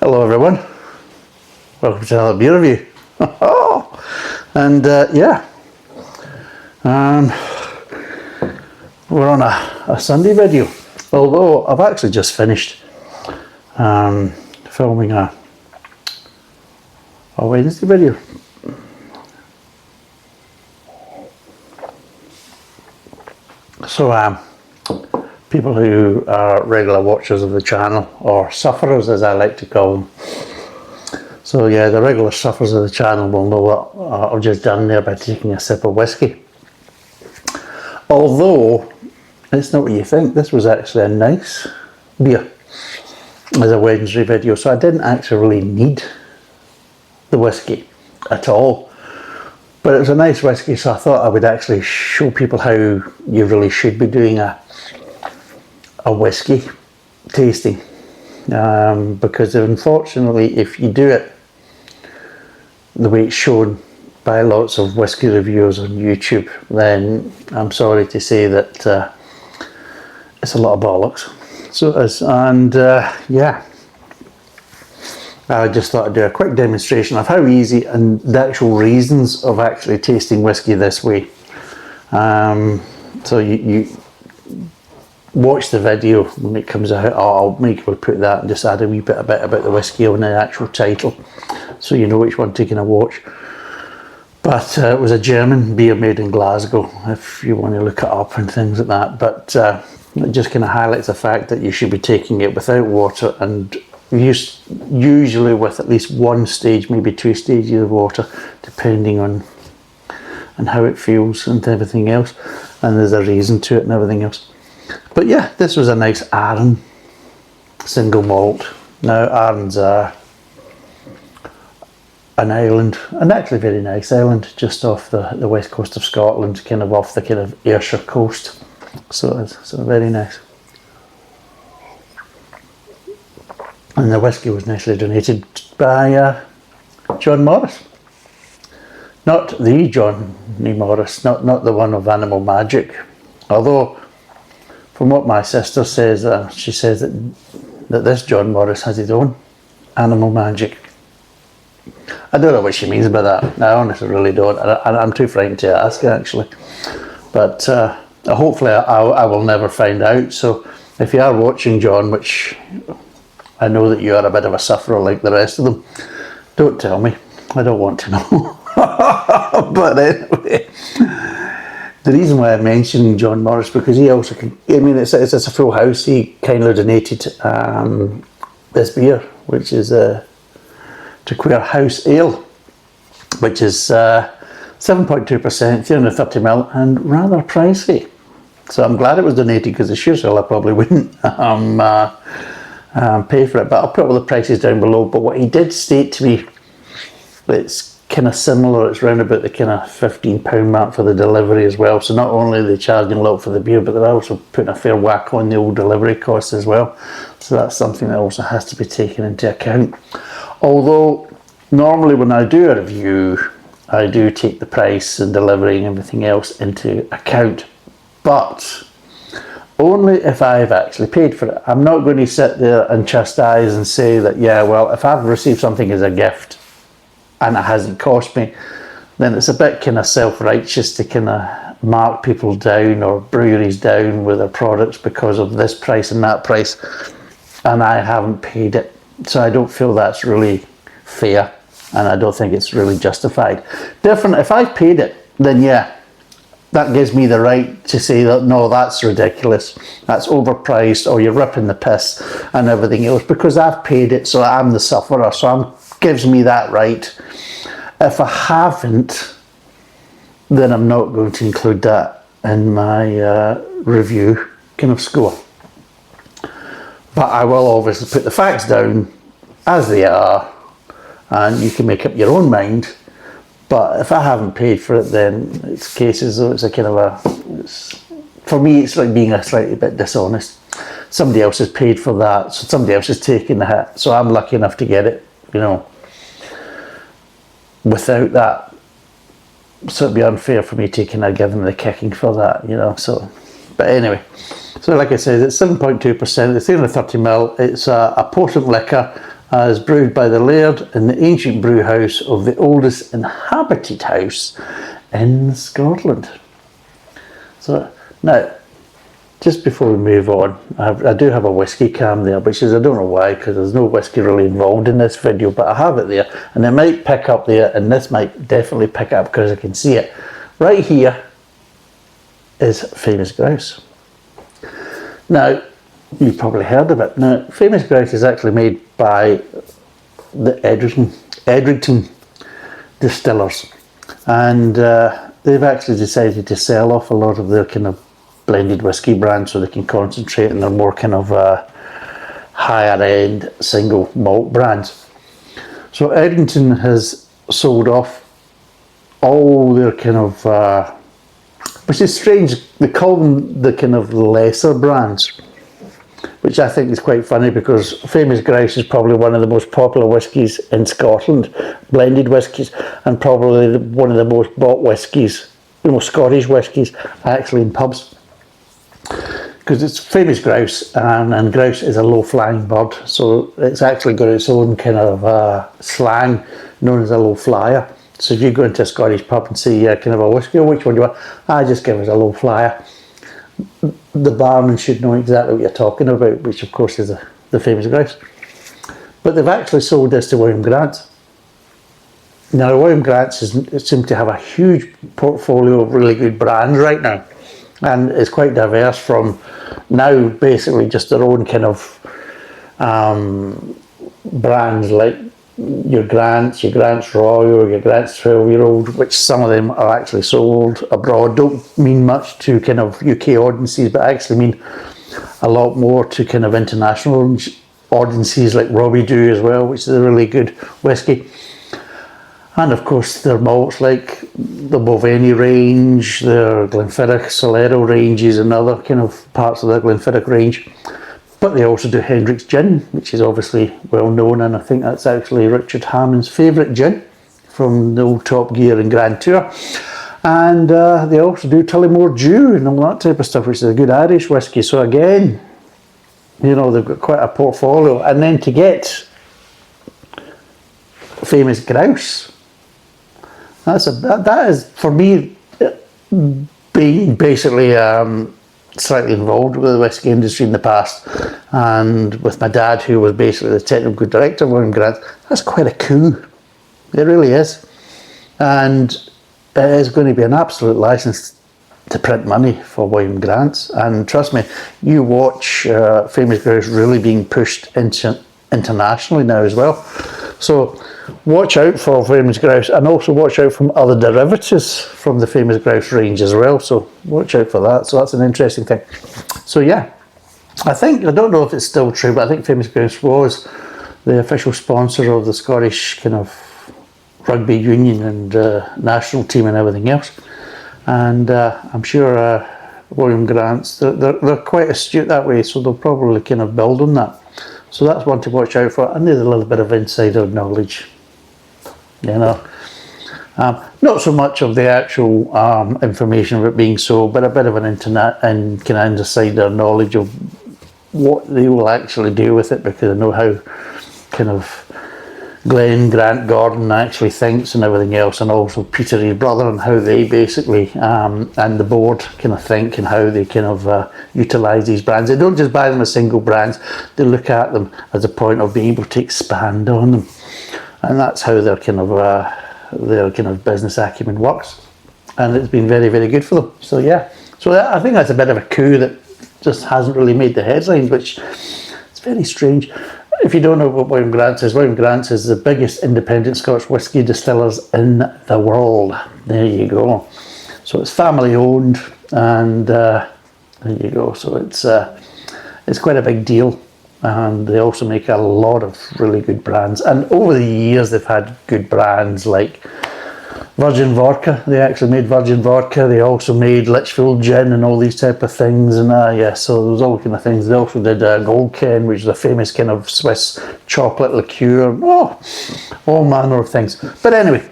Hello everyone, welcome to another beer review. And we're on a Sunday video, although I've actually just finished filming a Wednesday video. So people who are regular watchers of the channel, or sufferers as I like to call them. So yeah, the regular sufferers of the channel will know what I've just done there by taking a sip of whiskey. Although, it's not what you think, this was actually a nice beer as a Wednesday video, so I didn't actually really need the whiskey at all. But it was a nice whiskey, so I thought I would actually show people how you really should be doing a whiskey tasting. Because unfortunately, if you do it the way it's shown by lots of whiskey reviewers on YouTube, then I'm sorry to say that it's a lot of bollocks. So it is, and yeah, I just thought I'd do a quick demonstration of how easy and the actual reasons of actually tasting whiskey this way. So you watch the video when it comes out. I'll make sure to put that and just add a wee bit about the whiskey on the actual title, so you know which one to kind of watch. But it was a German beer made in Glasgow, if you want to look it up and things like that. But it just kind of highlights the fact that you should be taking it without water, and usually with at least one stage, maybe 2 stages of water, depending on how it feels and everything else. And there's a reason to it and everything else. But yeah, this was a nice Arran single malt. Now Arran's an island, and actually very nice island, just off the west coast of Scotland, kind of off the kind of Ayrshire coast. So it's very nice. And the whiskey was nicely donated by John Morris. Not the Johnny Morris, not the one of Animal Magic. Although, from what my sister says, she says that this John Morris has his own Animal Magic. I don't know what she means by that. I honestly really don't. I'm too frightened to ask, actually. But hopefully I will never find out. So if you are watching, John, which I know that you are a bit of a sufferer like the rest of them, don't tell me. I don't want to know. But anyway, the reason why I'm mentioning John Morris, because he also can, I mean, it's a full house. He kindly donated this beer, which is a Traquair House Ale, which is 7.2%, 330ml, and rather pricey. So I'm glad it was donated, because as usual I probably wouldn't pay for it. But I'll put all the prices down below. But what he did state to me, it's kind of similar. It's round about the kind of £15 mark for the delivery as well. So not only are they charging a lot for the beer, but they're also putting a fair whack on the old delivery costs as well. So that's something that also has to be taken into account. Although normally when I do a review, I do take the price and delivery and everything else into account, but only if I've actually paid for it. I'm not going to sit there and chastise and say that, yeah, well, if I've received something as a gift and it hasn't cost me, then it's a bit kind of self-righteous to kind of mark people down or breweries down with their products because of this price and that price, and I haven't paid it. So I don't feel that's really fair, and I don't think it's really justified. Different, if I've paid it, then yeah, that gives me the right to say that, no, that's ridiculous, that's overpriced, or you're ripping the piss and everything else, because I've paid it, so I'm the sufferer, so gives me that right. If I haven't, then I'm not going to include that in my review kind of score. But I will obviously put the facts down as they are, and you can make up your own mind. But if I haven't paid for it, then it's cases of, it's a kind of for me, it's like being a slightly bit dishonest. Somebody else has paid for that, so somebody else is taking the hit. So I'm lucky enough to get it, you know, without that. So it'd be unfair for me taking a giving the kicking for that, you know. So, but anyway, so like I said, it's 7.2%. It's 330ml. It's a potent liquor. as brewed by the laird in the ancient brew house of the oldest inhabited house in Scotland. So now, just before we move on, I do have a whiskey cam there, which is, I don't know why, because there's no whiskey really involved in this video, but I have it there, and it might pick up there, and this might definitely pick up because I can see it. Right here is Famous Grouse. Now, you've probably heard of it. Now, Famous Grouse is actually made by the Edrington distillers, and they've actually decided to sell off a lot of their kind of blended whiskey brands so they can concentrate on their more kind of higher end single malt brands. So Edrington has sold off all their kind of, which is strange, they call them the kind of lesser brands, which I think is quite funny because Famous Grouse is probably one of the most popular whiskies in Scotland, blended whiskies, and probably one of the most bought whiskies, the most Scottish whiskies actually in pubs. Because it's Famous Grouse, and grouse is a low-flying bird, so it's actually got its own kind of slang known as a low flyer. So if you go into a Scottish pub and say, kind of a whiskey, which one do you want? I just give us a low flyer. The barman should know exactly what you're talking about, which of course is the Famous Grouse. But they've actually sold this to William Grant. Now William Grant seems to have a huge portfolio of really good brands right now. And it's quite diverse from now basically just their own kind of brands like your Grant's Royal, your Grant's 12-year-old, which some of them are actually sold abroad. Don't mean much to kind of UK audiences, but actually mean a lot more to kind of international audiences like Robbie Do as well, which is a really good whiskey. And of course their malts like the Mulvaney range, their Glenfiddich, Solero ranges and other kind of parts of their Glenfiddich range. But they also do Hendrick's gin, which is obviously well known, and I think that's actually Richard Hammond's favourite gin from the old Top Gear and Grand Tour. And they also do Tullamore Dew and all that type of stuff, which is a good Irish whiskey. So again, you know, they've got quite a portfolio. And then to get Famous Grouse, that is for me being basically slightly involved with the whiskey industry in the past, and with my dad who was basically the technical director of William Grant. That's quite a coup, it really is, and it is going to be an absolute license to print money for William Grant. And trust me, you watch Famous Grouse really being pushed internationally now as well. So watch out for Famous Grouse, and also watch out from other derivatives from the Famous Grouse range as well. So watch out for that. So that's an interesting thing. So yeah, I don't know if it's still true, but I think Famous Grouse was the official sponsor of the Scottish kind of rugby union and national team and everything else. And I'm sure William Grant's, they're quite astute that way, so they'll probably kind of build on that. So that's one to watch out for. And there's a little bit of insider knowledge, you know. Not so much of the actual information of it being sold, but a bit of an internet and kind of insider knowledge of what they will actually do with it, because I know how kind of Glenn Grant Gordon actually thinks and everything else, and also Peter, his brother, and how they basically and the board kind of think and how they kind of utilise these brands. They don't just buy them as single brands, they look at them as a point of being able to expand on them, and that's how their kind of business acumen works, and it's been very, very good for them. So yeah, so I think that's a bit of a coup that just hasn't really made the headlines, which is very strange. If you don't know what William Grant is the biggest independent Scotch whisky distillers in the world. There you go. So it's family owned, and there you go. So it's quite a big deal, and they also make a lot of really good brands. And over the years, they've had good brands like Virgin Vodka. They actually made Virgin Vodka. They also made Litchfield Gin and all these type of things. And yeah, so there was all kind of things. They also did Gold Ken, which is a famous kind of Swiss chocolate liqueur. Oh, all manner of things. But anyway,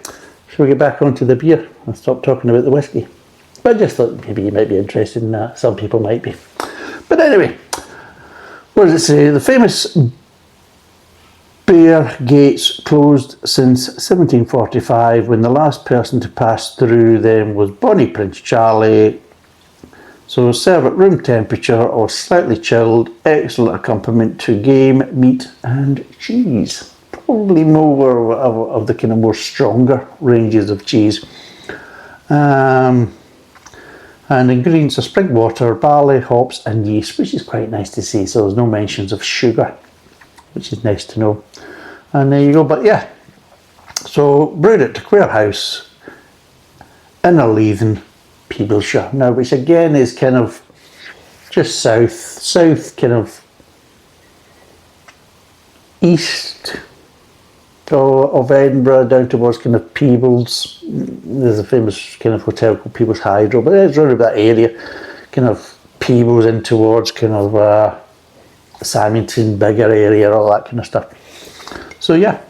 shall we get back onto the beer and stop talking about the whiskey? But I just thought maybe you might be interested in that. Some people might be. But anyway, what does it say? The famous Beer gates closed since 1745, when the last person to pass through them was Bonnie Prince Charlie. So serve at room temperature or slightly chilled. Excellent accompaniment to game, meat and cheese. Probably more of the kind of more stronger ranges of cheese. And ingredients are spring water, barley, hops and yeast, which is quite nice to see. So there's no mentions of sugar, which is nice to know. And there you go. But yeah, so brewed at Traquair House in Leithen, Peeblesshire. Now, which again is kind of just south kind of east of Edinburgh, down towards kind of Peebles. There's a famous kind of hotel called Peebles Hydro, but it's around that area, kind of Peebles in towards kind of Samington, bigger area, all that kind of stuff. So yeah,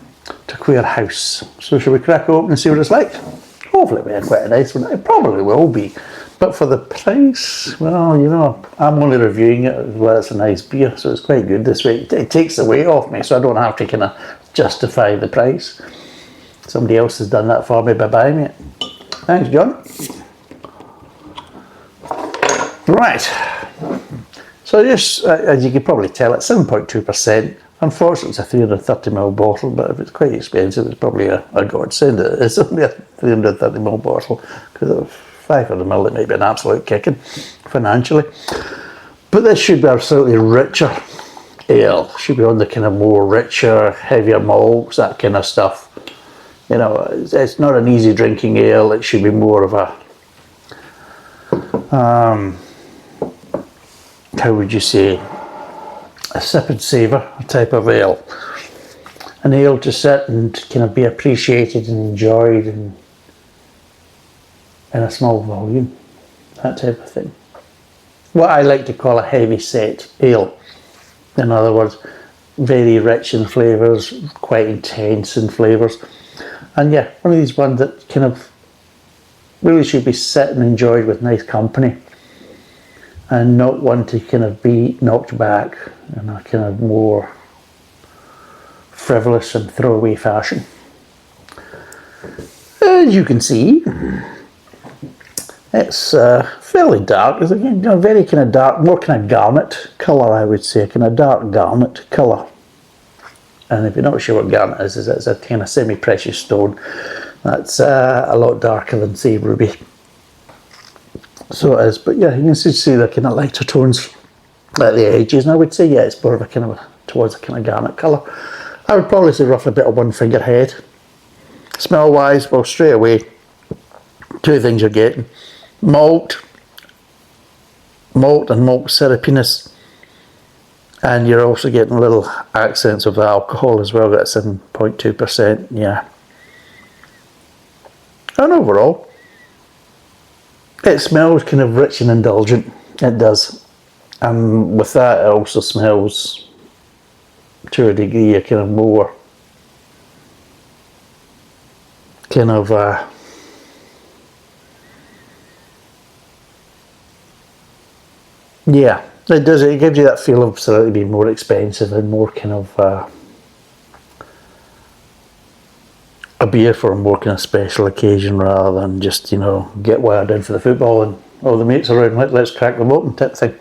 Traquair House. So shall we crack open and see what it's like? Hopefully it'll be quite a nice one. It probably will be. But for the price, well, you know, I'm only reviewing it as well. It's a nice beer, so it's quite good this way. It takes the weight off me, so I don't have to kind of justify the price. Somebody else has done that for me by buying it. Thanks, John. Right. So just, as you can probably tell, it's 7.2%. Unfortunately, it's a 330ml bottle, but if it's quite expensive, it's probably a godsend. It's only a 330ml bottle, because of 500ml, it may be an absolute kicking financially. But this should be a slightly richer ale. Should be on the kind of more richer, heavier malts, that kind of stuff. You know, it's not an easy drinking ale. It should be more of a, how would you say, a sip and savour type of ale. An ale to sit and kind of be appreciated and enjoyed in a small volume, that type of thing. What I like to call a heavy set ale. In other words, very rich in flavours, quite intense in flavours. And yeah, one of these ones that kind of really should be sit and enjoyed with nice company, and not one to kind of be knocked back in a kind of more frivolous and throwaway fashion. As you can see, it's fairly dark. It's again, you know, very kind of dark, more kind of garnet colour, I would say, kind of dark garnet colour. And if you're not sure what garnet is it's a kind of semi-precious stone that's a lot darker than, say, ruby. So it is, but yeah, you can see the kind of lighter tones at the edges, and I would say, yeah, it's more of a kind of towards a kind of garnet colour. I would probably say roughly about a 1 finger head. Smell wise, well, straight away, two things you're getting: malt and malt syrupiness, and you're also getting little accents of the alcohol as well. Got 7.2%, yeah. And overall, it smells kind of rich and indulgent. It does. And with that, it also smells, to a degree, a kind of more kind of yeah, it does. It gives you that feel of slightly being more expensive and more kind of a beer for a more kind of special occasion, rather than just, you know, get wired in for the football and all the mates around, let's crack them open type thing.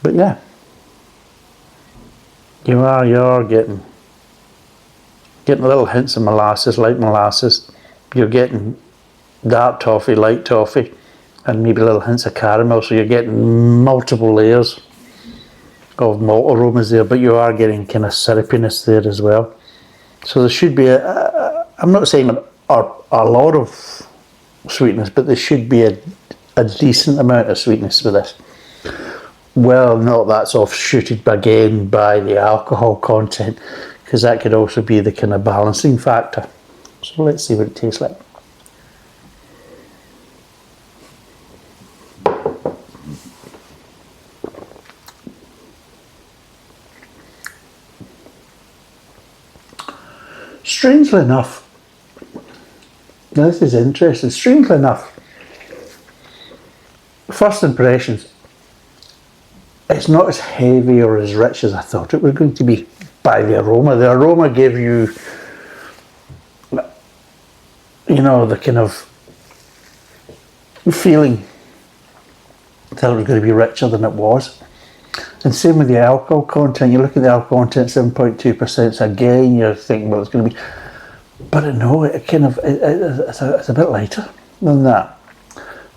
But yeah, you're getting little hints of molasses, light molasses. You're getting dark toffee, light toffee, and maybe little hints of caramel. So you're getting multiple layers of malt aromas there, but you are getting kind of syrupiness there as well. So there should be I'm not saying a lot of sweetness, but there should be a decent amount of sweetness with this. Well, not that's offshooted again by the alcohol content, because that could also be the kind of balancing factor. So let's see what it tastes like. Strangely enough, now this is interesting, strangely enough, first impressions, it's not as heavy or as rich as I thought it was going to be by the aroma. The aroma gave you, you know, the kind of feeling that it was going to be richer than it was. And same with the alcohol content. You look at the alcohol content, 7.2%. So again, you're thinking, well, it's going to be, but no, it kind of it's a bit lighter than that.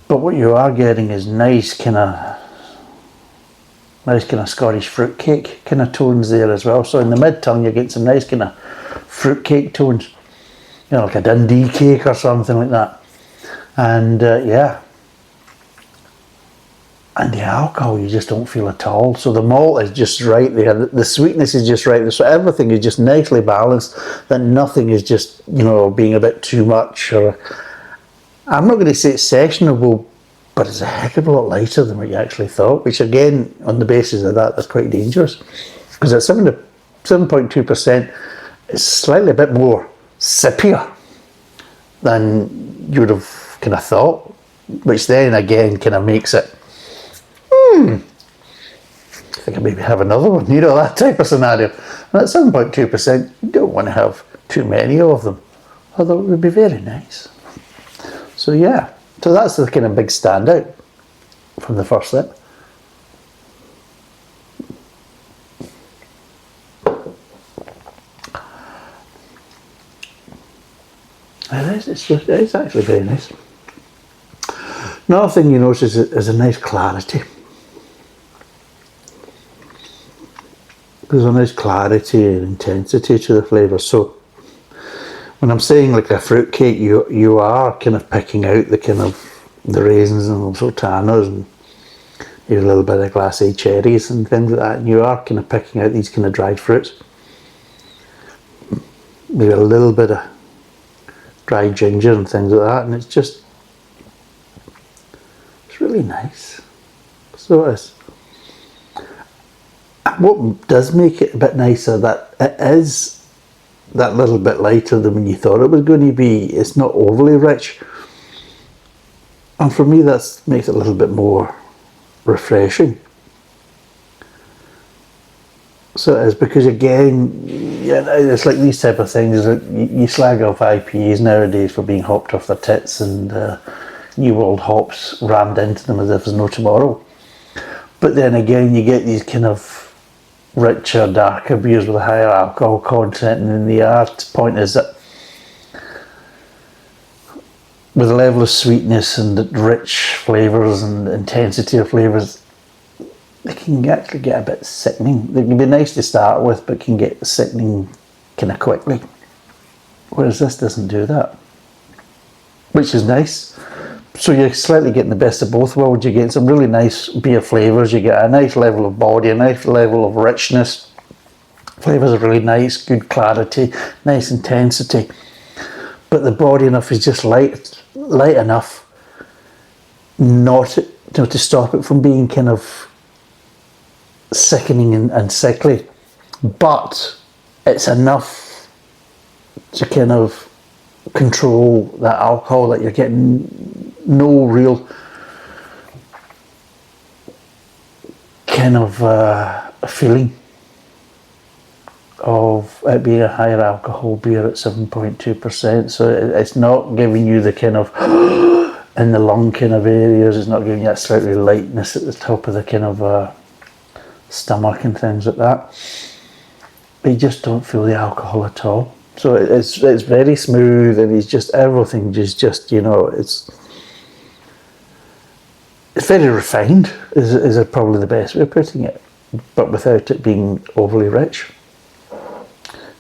But what you are getting is nice kind of Scottish fruitcake kind of tones there as well. So in the mid tongue, you get some nice kind of fruitcake tones, you know, like a Dundee cake or something like that. And yeah. And the alcohol you just don't feel at all. So the malt is just right there. The sweetness is just right there. So everything is just nicely balanced. That nothing is just, you know, being a bit too much. Or I'm not going to say it's sessionable, but it's a heck of a lot lighter than what you actually thought. Which again, on the basis of that, that's quite dangerous. Because at 7.2%, it's slightly a bit more sippier than you would have kind of thought. Which then again kind of makes it, I think I maybe have another one, you know, that type of scenario. And at 7.2%, you don't want to have too many of them, although it would be very nice. So yeah, so that's the kind of big standout from the first sip. It's actually very nice. Another thing you notice is a nice clarity. There's a nice clarity and intensity to the flavour. So when I'm saying like a fruit cake, you are kind of picking out the kind of the raisins and sultanas and maybe a little bit of glacé cherries and things like that. And you are kind of picking out these kind of dried fruits. Maybe a little bit of dried ginger and things like that. And it's really nice. So it is. What does make it a bit nicer, that it is that little bit lighter than when you thought it was going to be. It's not overly rich, and for me that makes it a little bit more refreshing. So it is, because again, yeah, it's like these type of things that you slag off IPAs nowadays for being hopped off their tits and New World hops rammed into them as if there's no tomorrow. But then again, you get these kind of richer, darker beers with a higher alcohol content, and then the art point is that with a level of sweetness and rich flavours and intensity of flavours, they can actually get a bit sickening. They can be nice to start with, but can get sickening kind of quickly. Whereas this doesn't do that, which is nice. So you're slightly getting the best of both worlds. You get some really nice beer flavours. You get a nice level of body, a nice level of richness. Flavours are really nice, good clarity, nice intensity. But the body enough is just light enough not to stop it from being kind of sickening and sickly. But it's enough to kind of control that alcohol, that you're getting no real kind of feeling of it being a higher alcohol beer at 7.2%. So it's not giving you the kind of in the lung kind of areas. It's not giving you that slightly lightness at the top of the kind of stomach and things like that. But you just don't feel the alcohol at all. So it's very smooth, and it's just everything just you know, it's very refined is probably the best way of putting it, but without it being overly rich.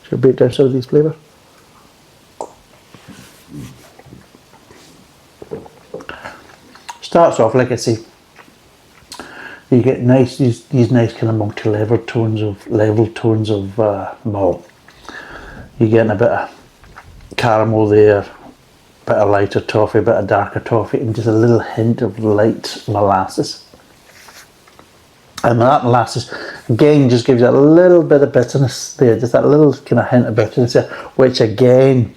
Should I break down some of these flavours? Starts off, like I say, you get nice these nice kind of multi-level tones of malt. You're getting a bit of caramel there, bit of lighter toffee, bit of darker toffee, and just a little hint of light molasses. And that molasses, again, just gives you a little bit of bitterness there, just that little kind of hint of bitterness there, which again,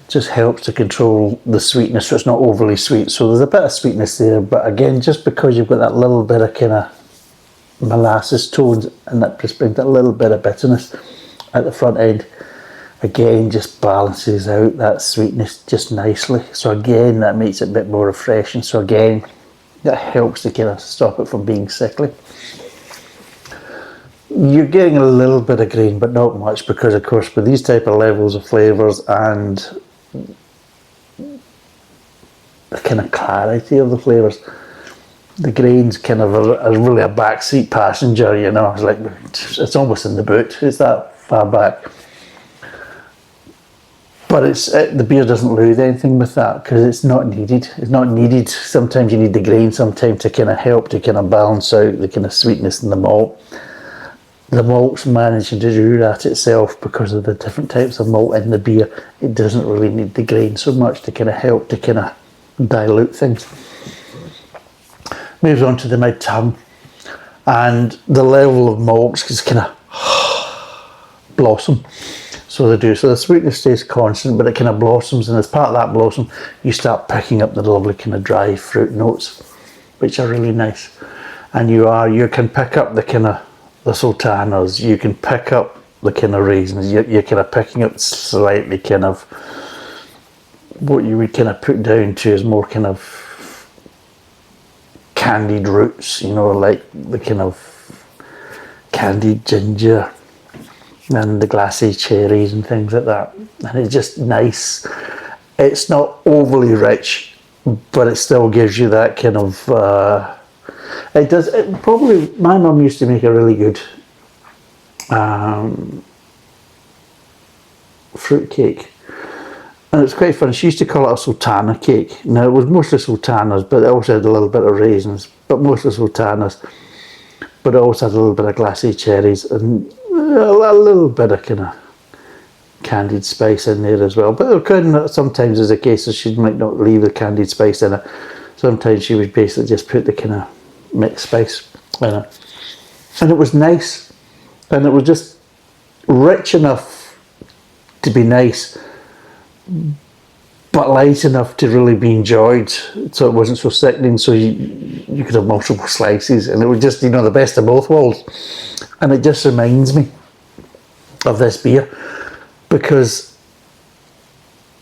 just helps to control the sweetness so it's not overly sweet. So there's a bit of sweetness there, but again, just because you've got that little bit of kind of molasses tones, and that just brings a little bit of bitterness at the front end. Again, just balances out that sweetness just nicely. So again, that makes it a bit more refreshing. So again, that helps to kind of stop it from being sickly. You're getting a little bit of grain, but not much, because of course with these type of levels of flavours and the kind of clarity of the flavours, the grains kind of are really a backseat passenger, you know. It's like, it's almost in the boot, it's that far back. But the beer doesn't lose anything with that, because it's not needed. It's not needed. Sometimes you need the grain sometimes to kind of help to kind of balance out the kind of sweetness in the malt. The malt's managing to do that itself because of the different types of malt in the beer. It doesn't really need the grain so much to kind of help to kind of dilute things. Moves on to the mid-tongue, and the level of malts is kind of blossom. So they do. So the sweetness stays constant, but it kind of blossoms, and as part of that blossom, you start picking up the lovely kind of dry fruit notes, which are really nice. And you can pick up the kind of the sultanas, you can pick up the kind of raisins, you're kind of picking up slightly kind of what you would kind of put down to as more kind of candied roots, you know, like the kind of candied ginger and the glassy cherries and things like that. And it's just nice. It's not overly rich, but it still gives you that kind of probably, my mum used to make a really good fruit cake, and it's quite funny. She used to call it a sultana cake. Now it was mostly sultanas, but it also had a little bit of raisins, but mostly sultanas, but it also had a little bit of glassy cherries and a little bit of kind of candied spice in there as well. But sometimes there's a case of she might not leave the candied spice in it. Sometimes she would basically just put the kind of mixed spice in it, and it was nice, and it was just rich enough to be nice, but light enough to really be enjoyed, so it wasn't so sickening. So you could have multiple slices, and it was just, you know, the best of both worlds. And it just reminds me of this beer, because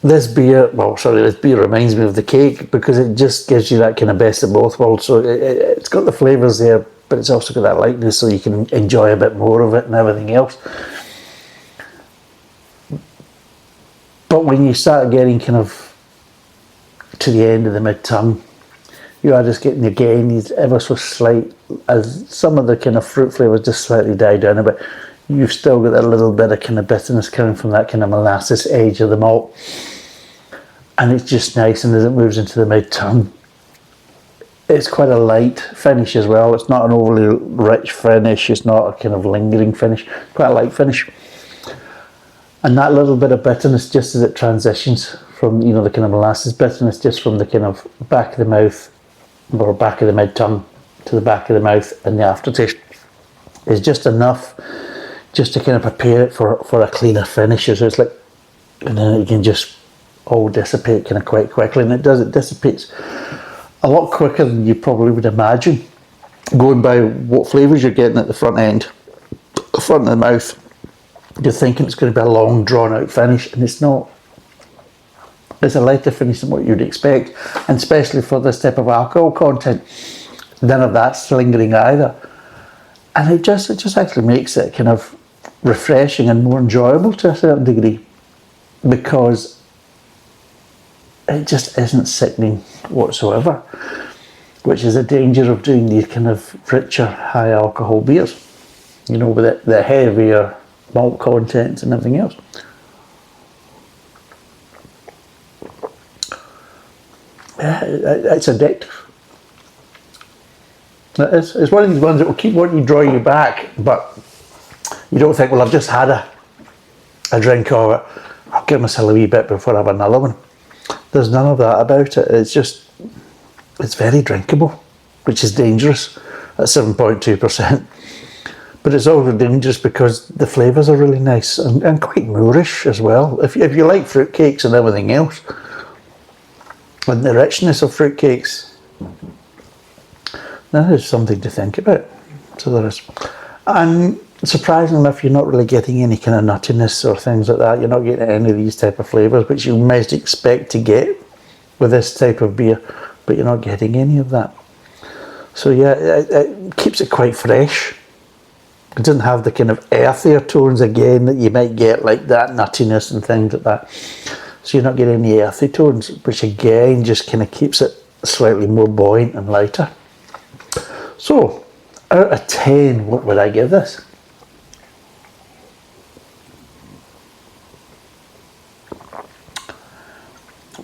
this beer reminds me of the cake, because it just gives you that kind of best of both worlds. So it's got the flavours there, but it's also got that lightness, so you can enjoy a bit more of it and everything else. But when you start getting kind of to the end of the mid-tongue, you are just getting, again, these ever so slight, as some of the kind of fruit flavours just slightly die down a bit, you've still got that little bit of kind of bitterness coming from that kind of molasses edge of the malt. And it's just nice, and as it moves into the mid-tongue, it's quite a light finish as well. It's not an overly rich finish, it's not a kind of lingering finish, quite a light finish. And that little bit of bitterness, just as it transitions from, you know, the kind of molasses bitterness, just from the kind of back of the mouth, or back of the mid-tongue to the back of the mouth, and the aftertaste is just enough just to kind of prepare it for a cleaner finish. So it's like, and then it can just all dissipate kind of quite quickly, and it dissipates a lot quicker than you probably would imagine, going by what flavours you're getting at the front end, the front of the mouth. You're thinking it's going to be a long, drawn-out finish, and it's not. It's a lighter finish than what you'd expect, and especially for this type of alcohol content, none of that's lingering either. And it just actually makes it kind of refreshing and more enjoyable to a certain degree, because it just isn't sickening whatsoever, which is a danger of doing these kind of richer, high alcohol beers, you know, with the heavier malt content and everything else. Yeah, it's addictive. It's one of these ones that will keep wanting to draw you back, but you don't think, well, I've just had a drink of it, I'll give myself a wee bit before I have another one. There's none of that about it. It's very drinkable, which is dangerous at 7.2%. But it's also dangerous because the flavours are really nice and quite Moorish as well. If you like fruit cakes and everything else, and the richness of fruit cakes, that is something to think about. So there is. And surprisingly enough, you're not really getting any kind of nuttiness or things like that. You're not getting any of these type of flavours, which you might expect to get with this type of beer, but you're not getting any of that. So yeah, it keeps it quite fresh. It doesn't have the kind of earthier tones again that you might get, like that nuttiness and things like that. So you're not getting any earthy tones, which again just kind of keeps it slightly more buoyant and lighter. So out of 10, what would I give this?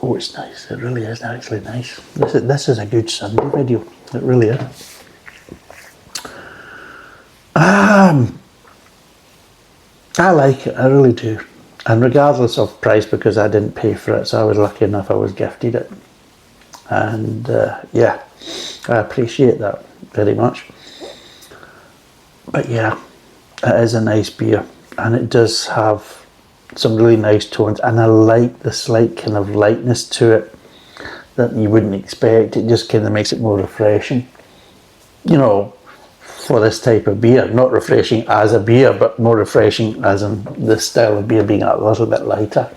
Oh, it's nice. It really is actually nice. This is a good Sunday video. It really is. I like it, I really do. And regardless of price, because I didn't pay for it, so I was lucky enough I was gifted it. And yeah, I appreciate that very much. But yeah, it is a nice beer, and it does have some really nice tones, and I like the slight kind of lightness to it that you wouldn't expect. It just kind of makes it more refreshing, you know, for this type of beer. Not refreshing as a beer, but more refreshing as in this style of beer being a little bit lighter,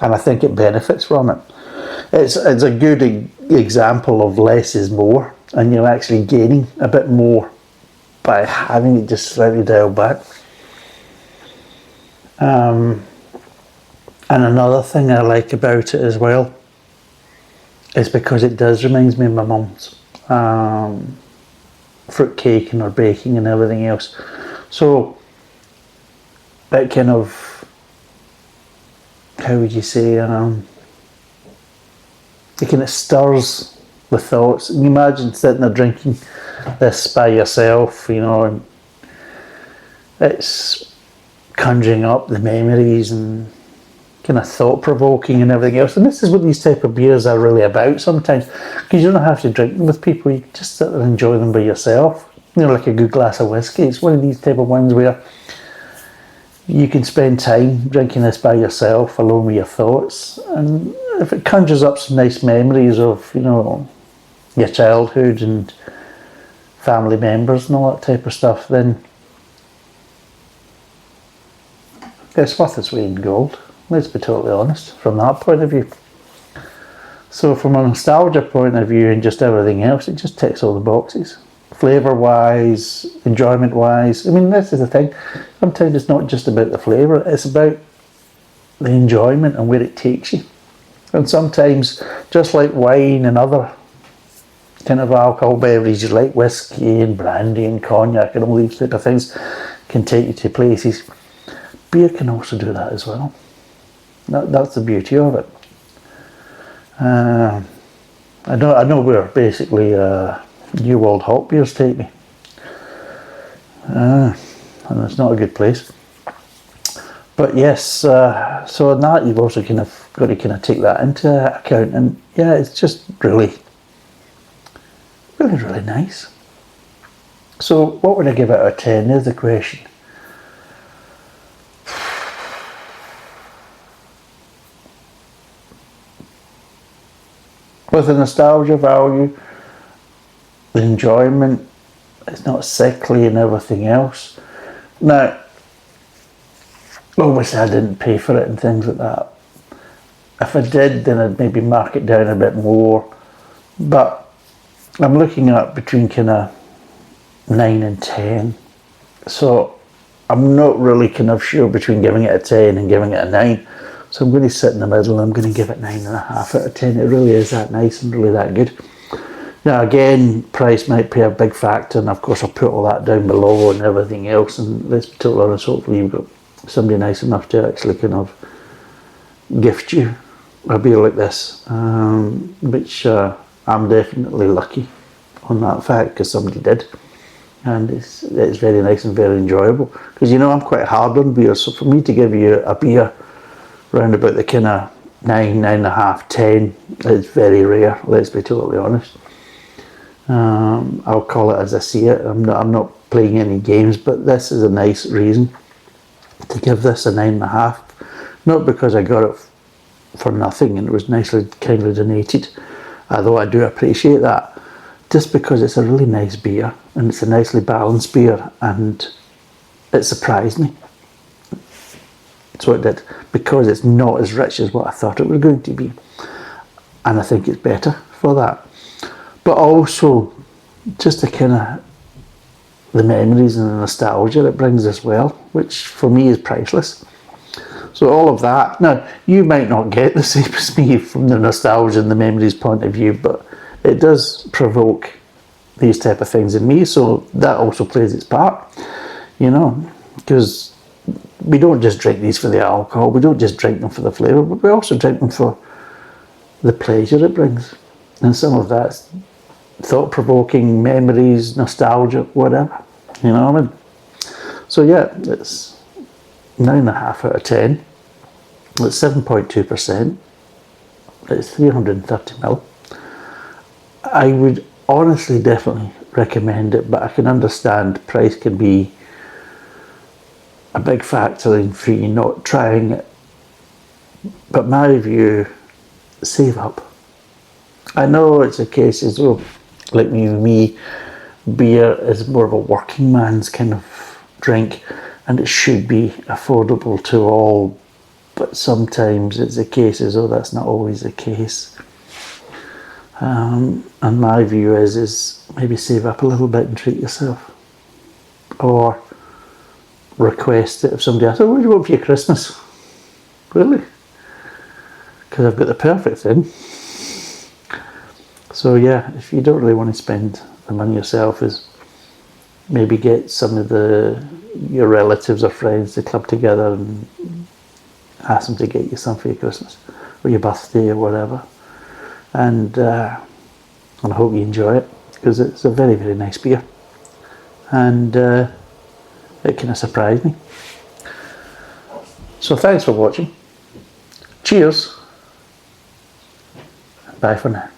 and I think it benefits from it. It's a good example of less is more, and you're actually gaining a bit more by having it just slightly dialed back. And another thing I like about it as well is because it does reminds me of my mum's fruit cake and her baking and everything else. So that kind of, how would you say, it kind of stirs the thoughts. And you imagine sitting there drinking this by yourself, you know, and it's conjuring up the memories and kind of thought-provoking and everything else. And this is what these type of beers are really about sometimes, because you don't have to drink them with people. You just sit there and enjoy them by yourself, you know, like a good glass of whiskey. It's one of these type of ones where you can spend time drinking this by yourself, alone with your thoughts, and if it conjures up some nice memories of, you know, your childhood and family members and all that type of stuff, then it's worth its weight in gold. Let's be totally honest from that point of view. So from a nostalgia point of view and just everything else, it just ticks all the boxes. Flavour wise, enjoyment wise. I mean, this is the thing. Sometimes it's not just about the flavour, it's about the enjoyment and where it takes you. And sometimes, just like wine and other kind of alcohol beverages like whiskey and brandy and cognac and all these type of things can take you to places, beer can also do that as well. That's the beauty of it. I know where basically New World hop beers take me, and it's not a good place. But yes, so in that you've also kind of got to kind of take that into account, and yeah, it's just really nice. So what would I give it out of 10? There's the question. With the nostalgia value, the enjoyment, it's not sickly and everything else. Now, obviously I didn't pay for it and things like that. If I did, then I'd maybe mark it down a bit more. But I'm looking at between kind of 9 and 10. So I'm not really kind of sure between giving it a 10 and giving it a 9. So I'm going to sit in the middle and I'm going to give it 9.5 out of 10. It really is that nice and really that good. Now again, price might play a big factor, and of course I'll put all that down below and everything else, and let's be totally honest, hopefully you've got somebody nice enough to actually kind of gift you a beer like this, which I'm definitely lucky on that fact, because somebody did, and it's very nice and very enjoyable, because you know I'm quite hard on beer, so for me to give you a beer round about the kind of 9, 9.5, 10 is very rare, let's be totally honest. I'll call it as I see it. I'm not playing any games, but this is a nice reason to give this a 9.5. Not because I got it for nothing and it was nicely, kindly donated, although I do appreciate that. just because it's a really nice beer and it's a nicely balanced beer, and it surprised me. So it did, because it's not as rich as what I thought it was going to be, and I think it's better for that. But also just the kind of the memories and the nostalgia it brings as well, which for me is priceless. So all of that. Now, you might not get the same as me from the nostalgia and the memories point of view, but it does provoke these type of things in me, so that also plays its part, you know, because we don't just drink these for the alcohol, we don't just drink them for the flavour, but we also drink them for the pleasure it brings. And some of that's thought-provoking, memories, nostalgia, whatever, you know what I mean? So yeah, it's 9.5 out of 10. It's 7.2%. It's 330ml. I would honestly definitely recommend it, but I can understand price can be a big factor in for you not trying it. But my view, save up. I know it's a case as well, like me, beer is more of a working man's kind of drink, and it should be affordable to all, but sometimes it's a case as though that's not always the case. And my view is maybe save up a little bit and treat yourself, or request it if somebody asks, what do you want for your Christmas? Really? Because I've got the perfect thing. So yeah, if you don't really want to spend the money yourself, is maybe get some of your relatives or friends to club together and ask them to get you some for your Christmas or your birthday or whatever. And I hope you enjoy it, because it's a very, very nice beer, and it kind of surprised me. So thanks for watching. Cheers. Bye for now.